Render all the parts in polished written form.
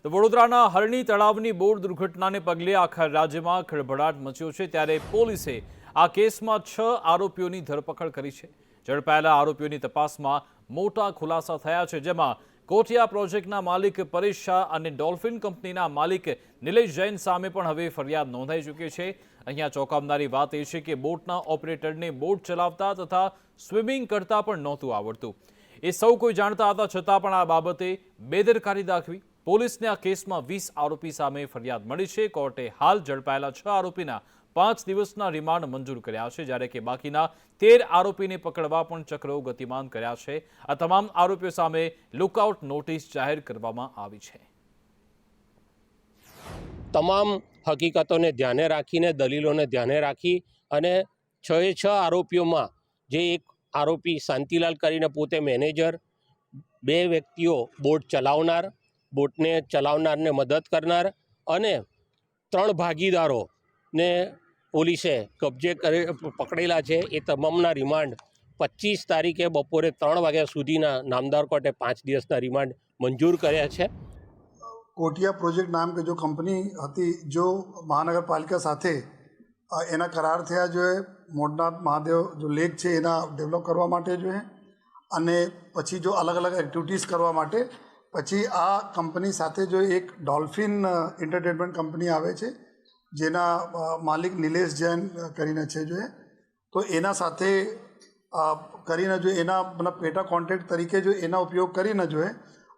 તો વડોદરાના હરણી તળાવની બોટ દુર્ઘટનાને પગલે આખા રાજ્યમાં ખળભળાટ મચ્યો છે, ત્યારે પોલીસે આ કેસમાં 6 આરોપીઓની ધરપકડ કરી છે। ઝડપાયેલા આરોપીઓની તપાસમાં મોટા ખુલાસા થયા છે, જેમાં કોટિયા પ્રોજેક્ટના માલિક પરેશ શાહ અને ડોલ્ફિન કંપનીના માલિક નિલેશ જૈન સામે પણ હવે ફરિયાદ નોંધાઈ ચૂકી છે। અહીંયા ચોંકાવનારી વાત એ છે કે બોટના ઓપરેટરને બોટ ચલાવતા તથા સ્વિમિંગ કરતા પણ નહોતું આવડતું। એ સૌ કોઈ જાણતા હતા, છતાં પણ આ બાબતે બેદરકારી દાખવી પોલીસને આ કેસમાં 20 આરોપી સામે ફરિયાદ મળી છે। કોર્ટે હાલ ઝડપાયેલા 6 આરોપીના 5 દિવસના રિમાન્ડ મંજૂર કર્યા છે, જ્યારે કે બાકીના 13 આરોપીને પકડવા પણ ચક્રો ગતિમાન કર્યા છે। આ તમામ આરોપીઓ સામે લુકઆઉટ નોટિસ જાહેર કરવામાં આવી છે। તમામ હકીકતોને ધ્યાને રાખીને, દલીલોને ધ્યાને રાખી અને 6 આરોપીઓમાં જે એક આરોપી શાંતિલાલ કરીને પોતે મેનેજર, 2 વ્યક્તિઓ બોટ ચલાવનાર, બોટને ચલાવનારને મદદ કરનાર અને 3 ભાગીદારોને પોલીસે કબજે કરી પકડેલા છે। એ તમામના રિમાન્ડ 25 તારીખે બપોરે 3 વાગ્યા સુધીના નામદાર કોર્ટે 5 દિવસના રિમાન્ડ મંજૂર કર્યા છે। कोटिया प्रोजेक्ट नाम की जो कंपनी હતી, जो महानगरपालिका સાથે એના કરાર થયા जो है મોડનાથ મહાદેવ जो લેક છે એના ડેવલપ કરવા માટે जो है અને પછી જો અલગ અલગ એક્ટિવિટીઝ કરવા માટે પછી આ કંપની સાથે જો એક ડોલ્ફિન એન્ટરટેનમેન્ટ કંપની આવે છે, જેના માલિક નિલેશ જૈન કરીને છે जो है, તો એના સાથે કરીને જો એના મતલબ પેટા કોન્ટ્રાક્ટ તરીકે જો એના ઉપયોગ કરીને जो है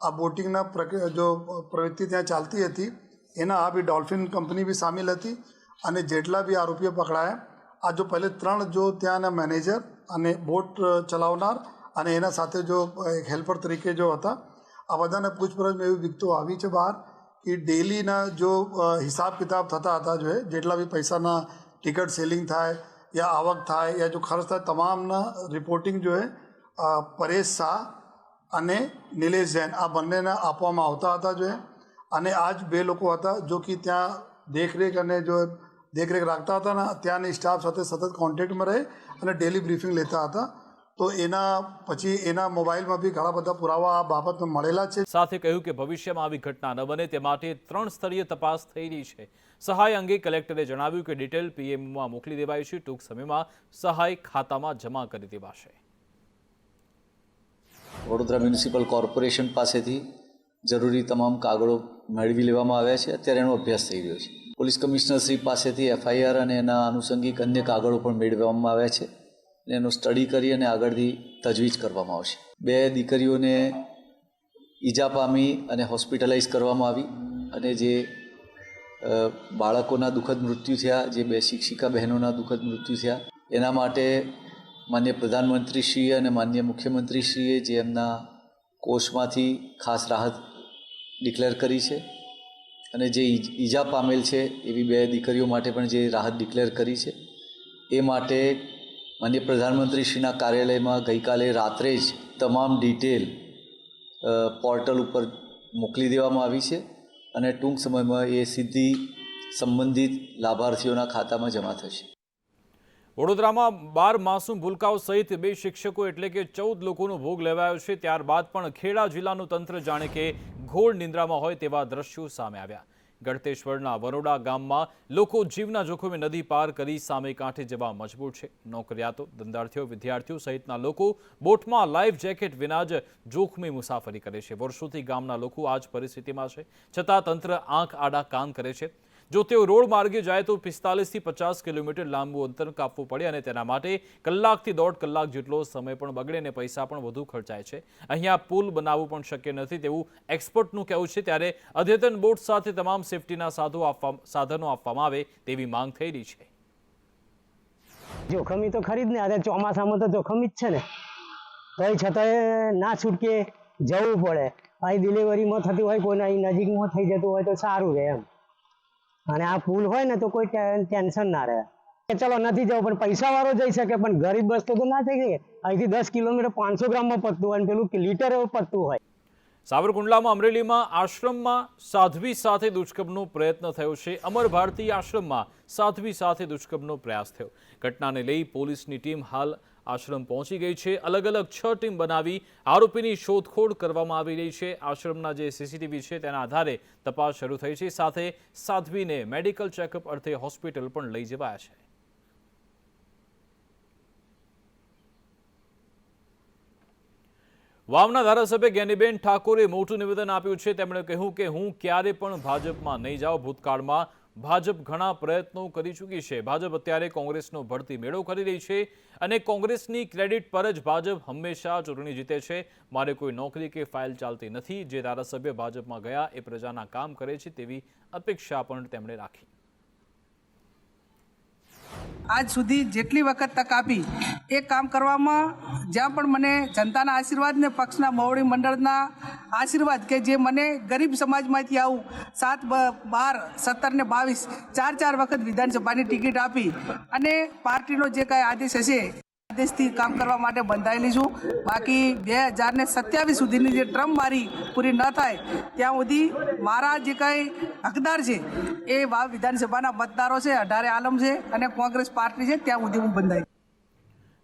આ બોટિંગના જો પ્રવૃત્તિ ત્યાં ચાલતી હતી એના આ બી ડોલ્ફિન કંપની બી સામેલ હતી। અને જેટલા બી આરોપીઓ પકડાયા, આ જો પહેલે 3 જો ત્યાંના મેનેજર અને બોટ ચલાવનાર અને એના સાથે જો એક હેલ્પર તરીકે જો હતા, આ બધાને પૂછપરછમાં એવી વિગતો આવી છે બહાર કે ડેલીના જો હિસાબ કિતાબ થતા હતા जो है, જેટલા બી પૈસાના ટિકટ સેલિંગ થાય યા આવક થાય યા જો ખર્ચ થાય, તમામના રિપોર્ટિંગ जो है પરેશ શાહ અને નિલેશ જૈન આ બંનેને આપવામાં આવતા હતા जो है। અને આ જ 2 લોકો હતા જો કે ત્યાં દેખરેખ અને જો દેખરેખ રાખતા હતા ને ત્યાંની સ્ટાફ સાથે સતત કોન્ટેક્ટમાં રહે અને ડેલી બ્રીફિંગ લેતા હતા। તો એના પછી એના મોબાઈલમાં બી ઘણા બધા પુરાવા આ બાબતમાં મળેલા છે। સાથે કહ્યું કે ભવિષ્યમાં આવી ઘટના ન બને તે માટે 3 સ્તરીય તપાસ થઈ રહી છે। સહાય અંગે કલેક્ટરે જણાવ્યું કે ડિટેલ પીએમઓમાં મોકલી દેવાઈ છે, ટૂંક સમયમાં સહાય ખાતામાં જમા કરી દેવાશે। વડોદરા મ્યુનિસિપલ કોર્પોરેશન પાસેથી જરૂરી તમામ કાગળો મેળવી લેવામાં આવ્યા છે। અત્યારે એનો અભ્યાસ થઈ રહ્યો છે। પોલીસ કમિશનર શ્રી પાસેથી એફઆઈઆર અને એના આનુષંગિક અન્ય કાગળો પણ મેળવવામાં આવ્યા છે અને એનો સ્ટડી કરી અને આગળથી તજવીજ કરવામાં આવશે। 2 દીકરીઓને ઈજા પામી અને હોસ્પિટલાઇઝ કરવામાં આવી અને જે બાળકોના દુઃખદ મૃત્યુ થયા, જે 2 શિક્ષિકા બહેનોના દુઃખદ મૃત્યુ થયા, એના માટે માન્ય પ્રધાનમંત્રીશ્રીએ અને માન્ય મુખ્યમંત્રીશ્રીએ જે એમના કોષમાંથી ખાસ રાહત ડિક્લેર કરી છે અને જે ઈજા પામેલ છે એવી 2 દીકરીઓ માટે પણ જે રાહત ડિક્લેર કરી છે, એ માટે માન્ય પ્રધાનમંત્રીશ્રીના કાર્યાલયમાં ગઈકાલે રાત્રે જ તમામ ડિટેલ પોર્ટલ ઉપર મોકલી દેવામાં આવી છે અને ટૂંક સમયમાં એ સીધી સંબંધિત લાભાર્થીઓના ખાતામાં જમા થશે। વડોદરામાં 12 માસૂમ ભૂલકાઓ સહિત 2 શિક્ષકો એટલે કે 14 લોકોનો ભોગ લેવાયો છે। ત્યારબાદ પણ ખેડા જિલ્લાનું તંત્ર જાણે કે ઘોર નિંદ્રામાં હોય તેવા દ્રશ્યો સામે આવ્યા। ગળતેશ્વરના વરોડા ગામમાં લોકો જીવના જોખમે નદી પાર કરી સામે કાંઠે જવા મજબૂર છે। નોકરિયાતો, ધંધાર્થીઓ, વિદ્યાર્થીઓ સહિતના લોકો બોટમાં લાઈફ જેકેટ વિના જ જોખમી મુસાફરી કરે છે। વર્ષોથી ગામના લોકો આ જ પરિસ્થિતિમાં છે, છતાં તંત્ર આંખ આડા કાન કરે છે। જો તેઓ રોડ માર્ગે જાય તો 45 થી 50 કિલોમીટર લાંબુ અંતર કાપવું પડે અને તેના માટે કલાકથી 1.5 કલાક જેટલો સમય પણ બગડે અને પૈસા પણ વધુ ખર્ચાય છે। અહીંયા પુલ બનાવવું પણ શક્ય નથી તેવું એક્સપર્ટનું કહેવું છે। ત્યારે અદ્યતન બોટ સાથે તમામ સેફટીના સાધનો આપવામાં આવે તેવી માંગ થઈ રહી છે। જોખમી તો ખરી જ ને, આજે ચોમાસામાં તો જોખમી જ છે ને, તોય છતાંય ના છૂટકે જવું પડે। અહીં ડિલિવરીમાં થતી હોય, કોઈને અહીં નજીકમાં થઈ જતું હોય તો સારું રહે એમ। અને આ પુલ હોય ને તો કોઈ ટેન્શન ના રહે। ચલો નથી જવું, પણ પૈસાવાળો જઈ શકે, પણ ગરીબ બસ તો ના થઈ શકે। અહીંથી 10 કિલોમીટર 500 ગ્રામમાં પડતું હોય અને પેલું લીટર પડતું હોય। સાવરકુંડલામાં અમરેલીમાં આશ્રમમાં સાધ્વી સાથે દુષ્કર્મનો પ્રયત્ન થયો છે। અમર ભારતી આશ્રમમાં સાધ્વી સાથે દુષ્કર્મનો પ્રયાસ થયો। ઘટનાને લઈ પોલીસની ટીમ હાલ આશ્રમ પહોંચી ગઈ છે। અલગ અલગ 6 ટીમ બનાવી આરોપીની શોધખોળ કરવામાં આવી રહી છે। આશ્રમના જે સીસીટીવી છે તેના આધારે તપાસ શરૂ થઈ છે। સાથે સાધ્વીને મેડિકલ ચેકઅપ અર્થે હોસ્પિટલ પણ લઈ જવાયા છે। વાવના ધારાસભ્ય જ્ઞાનીબેન ઠાકોરે મોટું નિવેદન આપ્યું છે। તેમણે કહ્યું કે હું ક્યારે પણ ભાજપમાં નહીં જાઉં। ભૂતકાળમાં ભાજપ ઘણા પ્રયત્નો કરી ચૂકી છે। ભાજપ અત્યારે કોંગ્રેસનો ભરતી મેળો કરી રહી છે અને કોંગ્રેસની ક્રેડિટ પર જ ભાજપ હંમેશા ચૂંટણી જીતે છે। મારે કોઈ નોકરી કે ફાઇલ ચાલતી નથી। જે ધારાસભ્ય ભાજપમાં ગયા એ પ્રજાના કામ કરે છે તેવી અપેક્ષા પણ તેમણે રાખી। આજ સુધી જેટલી વખત તક આપી એ કામ કરવામાં જ્યાં પણ મને જનતાના આશીર્વાદ ને પક્ષના મોવડી મંડળના આશીર્વાદ કે જે મને ગરીબ સમાજમાંથી આવું 7, 12, 17 ને 22 ચાર વખત વિધાનસભાની ટિકિટ આપી અને પાર્ટીનો જે કાંઈ આદેશ હશે આદેશથી કામ કરવા માટે બંધાયેલી છું। બાકી 2027 સુધીની જે ટર્મ મારી પૂરી ન થાય ત્યાં સુધી મારા જે કાંઈ હકદાર છે એ વાવ વિધાનસભાના મતદારો છે, 18 આલમ છે અને કોંગ્રેસ પાર્ટી છે, ત્યાં સુધી હું બંધાઈ।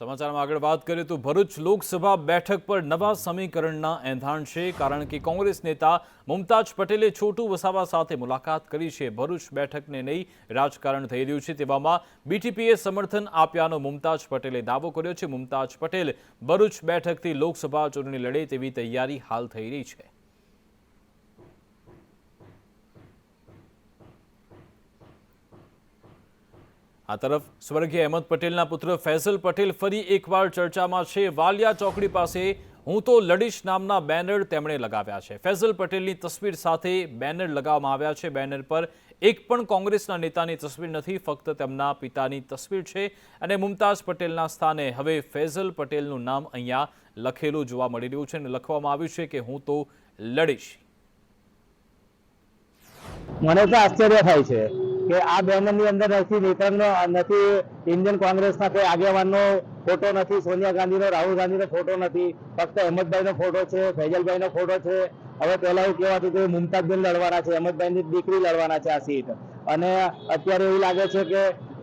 સમાચારમાં આગળ વાત કરીએ તો ભરૂચ લોકસભા બેઠક પર નવા સમીકરણના એંધાણ છે। કારણ કે કોંગ્રેસ નેતા મુમતાજ પટેલે છોટુ વસાવા સાથે મુલાકાત કરી છે। ભરૂચ બેઠકને નહીં રાજકારણ થઈ રહ્યું છે તેવામાં બીટીપીએ સમર્થન આપ્યાનો મુમતાજ પટેલે દાવો કર્યો છે। મુમતાજ પટેલ ભરૂચ બેઠકથી લોકસભા ચૂંટણી લડે તેવી તૈયારી હાલ થઈ રહી છે। આ તરફ સ્વર્ગીય અહેમદ પટેલના પુત્ર ફૈઝલ પટેલ ફરી એકવાર ચર્ચામાં છે। વાલિયા ચોકડી પાસે હું તો લડીશ નામના બેનર તેમણે લગાવ્યા છે। ફૈઝલ પટેલની તસવીર સાથે બેનર લગાવવામાં આવ્યા છે। બેનર પર એક પણ કોંગ્રેસના નેતાની તસવીર નથી, ફક્ત તેમના પિતાની તસવીર છે અને મુમતાજ પટેલના સ્થાને હવે ફૈઝલ પટેલનું નામ અહીંયા લખેલું જોવા મળી રહ્યું છે અને લખવામાં આવ્યું છે કે હું તો લડીશ। મને તો આશ્ચર્ય થાય છે કે આ બેનરની અંદર નથી નેતાનો, નથી ઇન્ડિયન કોંગ્રેસના કોઈ આગેવાનનો ફોટો નથી, સોનિયા ગાંધીનો, રાહુલ ગાંધીનો ફોટો નથી, ફક્ત અહેમદભાઈનો ફોટો છે, ફૈજલભાઈનો ફોટો છે। હવે પહેલા એવું કહેવાતું કે મુમતાજબેન લડવાના છે, અહેમદભાઈની દીકરી લડવાના છે આ સીટ, અને અત્યારે એવું લાગે છે કે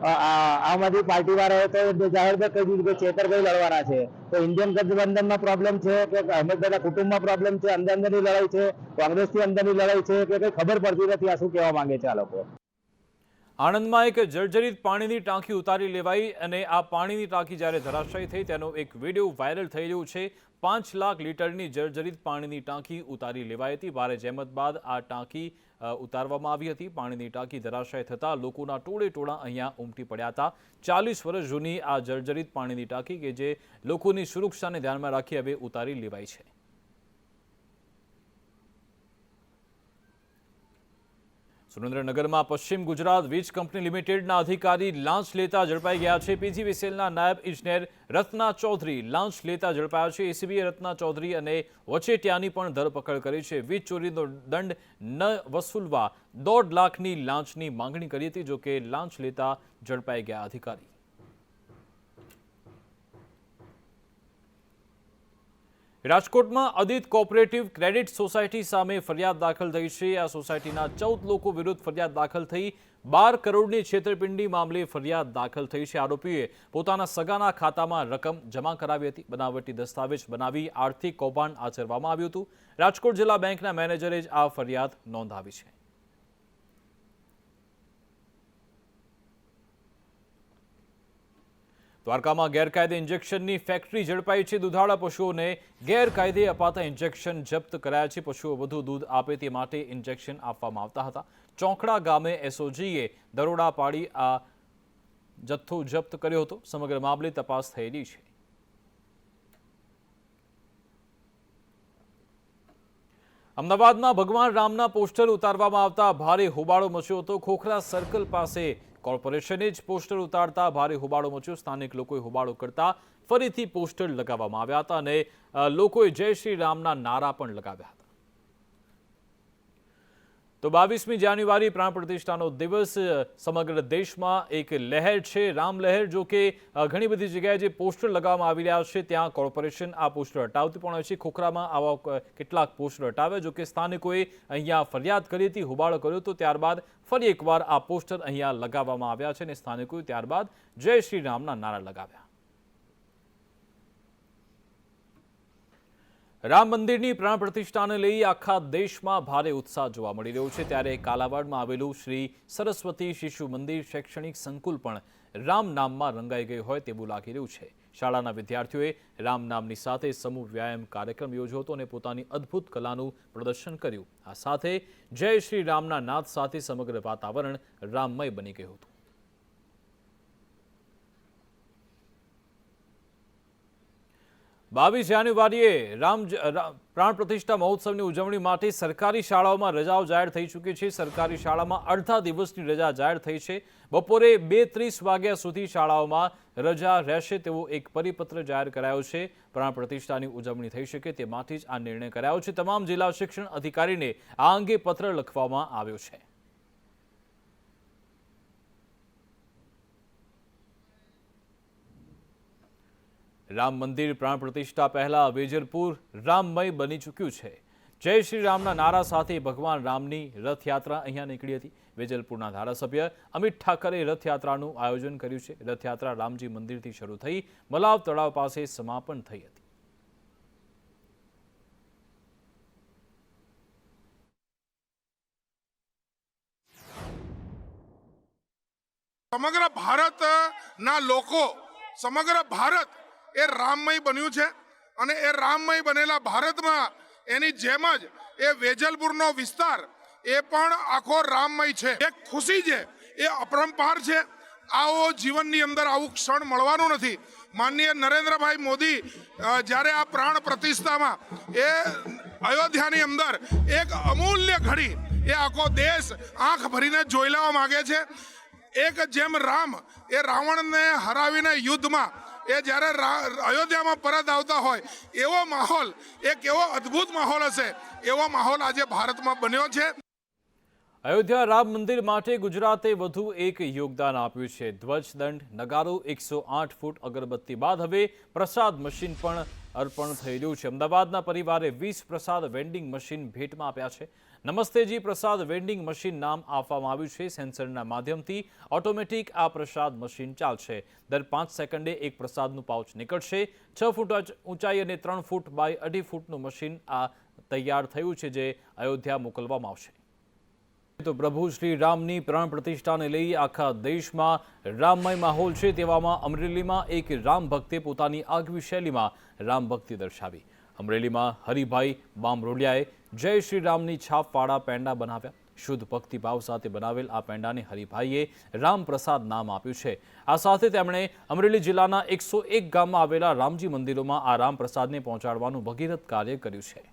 આમ આદમી પાર્ટી વાળાએ તો જાહેરમાં કહી દીધું કે ચેતરભાઈ લડવાના છે। તો ઇન્ડિયન ગઠબંધનમાં પ્રોબ્લેમ છે કે અહેમદભાઈના કુટુંબમાં પ્રોબ્લેમ છે, અંદરની લડાઈ છે, કોંગ્રેસની અંદરની લડાઈ છે કે કંઈ ખબર પડતી નથી આ શું કહેવા માંગે છે આ લોકો। આણંદમાં એક જર્જરિત પાણીની ટાંકી ઉતારી લેવાઈ અને આ પાણીની ટાંકી જ્યારે ધરાશાયી થઈ તેનો એક વિડીયો વાયરલ થઈ રહ્યો છે। 5 લાખ લીટરની જર્જરિત પાણીની ટાંકી ઉતારી લેવાઈ હતી। ભારે જહેમત બાદ આ ટાંકી ઉતારવામાં આવી હતી। પાણીની ટાંકી ધરાશાયી થતાં લોકોના ટોળે અહીંયા ઉમટી પડ્યા હતા। 40 વર્ષ જૂની આ જર્જરિત પાણીની ટાંકી કે જે લોકોની સુરક્ષાને ધ્યાનમાં રાખી હવે ઉતારી લેવાઈ છે। સુરેન્દ્રનગરમાં પશ્ચિમ ગુજરાત વીજ કંપની લિમિટેડના અધિકારી લાંચ લેતા ઝડપાઈ ગયા છે। પીજીવીસીએલના નાયબ ઇજનેર રત્ના ચૌધરી લાંચ લેતા ઝડપાયા છે। એસીબીએ રત્ના ચૌધરી અને વચેટિયાની પણ ધરપકડ કરી છે। વીજ ચોરીનો દંડ ન વસૂલવા 1.5 લાખની લાંચની માંગણી કરી હતી, જો કે લાંચ લેતા ઝડપાઈ ગયા અધિકારી। રાજકોટમાં અદિત કોઓપરેટિવ ક્રેડિટ સોસાયટી સામે ફરિયાદ દાખલ થઈ છે। આ સોસાયટીના 14 લોકો વિરુદ્ધ ફરિયાદ દાખલ થઈ 12 કરોડની છેતરપિંડી મામલે ફરિયાદ દાખલ થઈ છે। આરોપીએ પોતાના સગાના ખાતામાં રકમ જમા કરાવી હતી, બનાવટી દસ્તાવેજ બનાવી આર્થિક કૌભાંડ આચરવામાં આવ્યું હતું। રાજકોટ જિલ્લા બેંકના મેનેજરે જ આ ફરિયાદ નોંધાવી છે। દ્વારકામાં ગેરકાયદે ઇન્જેક્શનની ફેક્ટરી ઝડપાઈ છે। દુધાળા પશુઓને ગેરકાયદે અપાતા ઇન્જેક્શન જપ્ત કરાયા છે। પશુઓ વધુ દૂધ આપે તે માટે ઇન્જેક્શન આપવામાં આવતા હતા। ચોકડા ગામે એસઓજીએ દરોડા પાડી આ જથ્થો જપ્ત કર્યો હતો। સમગ્ર મામલે તપાસ થઈ રહી છે। અમદાવાદમાં ભગવાન રામના પોસ્ટર ઉતારવામાં આવતા ભારે હોબાળો મચ્યો હતો। ખોખરા સર્કલ પાસે કોર્પોરેશને જ પોસ્ટર ઉતારતા ભારે હોબાળો મચ્યો। સ્થાનિક લોકોએ હોબાળો કરતા ફરીથી પોસ્ટર લગાવવામાં આવ્યા હતા અને લોકોએ જય શ્રી રામના નારા પણ લગાવ્યા હતા। તો 22મી જાન્યુઆરી પ્રાણ પ્રતિષ્ઠાનો દિવસ સમગ્ર દેશમાં એક લહેર છે, રામ લહેર। જો કે ઘણી બધી જગ્યાએ જે પોસ્ટર લગાવવામાં આવી રહ્યા છે ત્યાં કોર્પોરેશન આ પોસ્ટર હટાવતી પણ હોય છે। ખોખરામાં આવા કેટલાક પોસ્ટર હટાવ્યા, જો કે સ્થાનિકોએ અહીંયા ફરિયાદ કરી હતી, હોબાળો કર્યો હતો, ત્યારબાદ ફરી એકવાર આ પોસ્ટર અહીંયા લગાવવામાં આવ્યા છે અને સ્થાનિકોએ ત્યારબાદ જય શ્રી રામના નારા લગાવ્યા। રામ મંદિરની પ્રાણ પ્રતિષ્ઠાને લઈ આખા દેશમાં ભારે ઉત્સાહ જોવા મળી રહ્યો છે, ત્યારે કાલાવાડમાં આવેલું શ્રી સરસ્વતી શિશુ મંદિર શૈક્ષણિક સંકુલ પણ રામ નામમાં રંગાઈ ગયું હોય તેવું લાગી રહ્યું છે। શાળાના વિદ્યાર્થીઓએ રામ નામની સાથે સમૂહ વ્યાયામ કાર્યક્રમ યોજ્યો હતો અને પોતાની અદ્ભુત કલાનું પ્રદર્શન કર્યું। આ સાથે જય શ્રી રામના નાદ સાથે સમગ્ર વાતાવરણ રામમય બની ગયું હતું। 22 જાન્યુઆરીએ પ્રાણ પ્રતિષ્ઠા મહોત્સવની ઉજવણી માટે સરકારી શાળાઓમાં રજાઓ જાહેર થઈ ચૂકી છે। સરકારી શાળામાં અડધા દિવસની રજા જાહેર થઈ છે। બપોરે 2:30 વાગ્યા સુધી શાળાઓમાં રજા રહેશે તેવો એક પરિપત્ર જાહેર કરાયો છે। પ્રાણ પ્રતિષ્ઠાની ઉજવણી થઈ શકે તે માટે જ આ નિર્ણય કરાયો છે। તમામ જિલ્લા શિક્ષણ અધિકારીને આ અંગે પત્ર લખવામાં આવ્યો છે। રામ મંદિર પ્રાણ પ્રતિષ્ઠા પહેલા વેજલપુર રામમય બની ચૂક્યું છે। જય શ્રી રામના નારા સાથે ભગવાન રામની રથયાત્રા અહીંયા નીકળી હતી। વેજલપુરના ધારાસભ્ય અમિત ઠાકરે રથયાત્રાનું આયોજન કર્યું છે। રથયાત્રા રામજી મંદિરથી શરૂ થઈ મલાવ તળાવ પાસે સમાપન થઈ હતી। સમગ્ર ભારતના લોકો, સમગ્ર ભારત એ રામમય બન્યું છે અને એ રામમય બનેલા ભારતમાં એની જેમ જ એ વેજલપુરનો વિસ્તાર એ પણ આખો રામમય છે। એક ખુશી છે એ અપરંપાર છે। આવો જીવનની અંદર આવું ક્ષણ મળવાનું નથી। માનનીય નરેન્દ્રભાઈ મોદી જ્યારે આ પ્રાણ પ્રતિષ્ઠામાં એ અયોધ્યાની અંદર એક અમૂલ્ય ઘડી એ આખો દેશ આંખ ભરીને જોઈ લેવા માંગે છે। એક જેમ રામ એ રાવણને હરાવીને યુદ્ધમાં એ જ્યારે અયોધ્યામાં પરત આવતા હોય એવો માહોલ, એક એવો અદ્ભુત માહોલ હશે, એવો માહોલ આજે ભારતમાં બન્યો છે। અયોધ્યા રામ મંદિર માટે ગુજરાતે વધુ એક યોગદાન આપ્યું છે। ધ્વજદંડ, નગારો, 108 ફૂટ અગરબત્તી બાદ હવે પ્રસાદ મશીન પણ અર્પણ થઈ રહ્યું છે। અમદાવાદના પરિવારે 20 પ્રસાદ વેન્ડિંગ મશીન ભેટમાં આપ્યા છે। નમસ્તેજી પ્રસાદ વેન્ડિંગ મશીન નામ આપવામાં આવ્યું છે। સેન્સરના માધ્યમથી ઓટોમેટિક આ પ્રસાદ મશીન ચાલશે। દર 5 સેકન્ડે એક પ્રસાદનું પાઉચ નીકળશે। 6 ફૂટ ઊંચાઈ અને 3 ફૂટ બાય 2.5 ફૂટનું મશીન આ તૈયાર થયું છે, જે અયોધ્યા મોકલવામાં આવશે। તો પ્રભુ શ્રી રામની પ્રાણ પ્રતિષ્ઠાને લઈ આખા દેશમાં રામમય માહોલ છે। તેવામાં અમરેલીમાં એક રામ ભક્તે પોતાની આગવી શૈલીમાં રામ ભક્તિ દર્શાવી। અમરેલીમાં હરિભાઈ બામરોડિયાએ જય શ્રી રામની છાપવાળા પેંડા બનાવ્યા। શુદ્ધ ભક્તિભાવ સાથે બનાવેલ આ પેંડાને હરિભાઈએ રામ પ્રસાદ નામ આપ્યું છે। આ સાથે તેમણે અમરેલી જિલ્લાના 101 ગામમાં આવેલા રામજી મંદિરોમાં આ રામ પ્રસાદને પહોંચાડવાનું ભગીરથ કાર્ય કર્યું છે।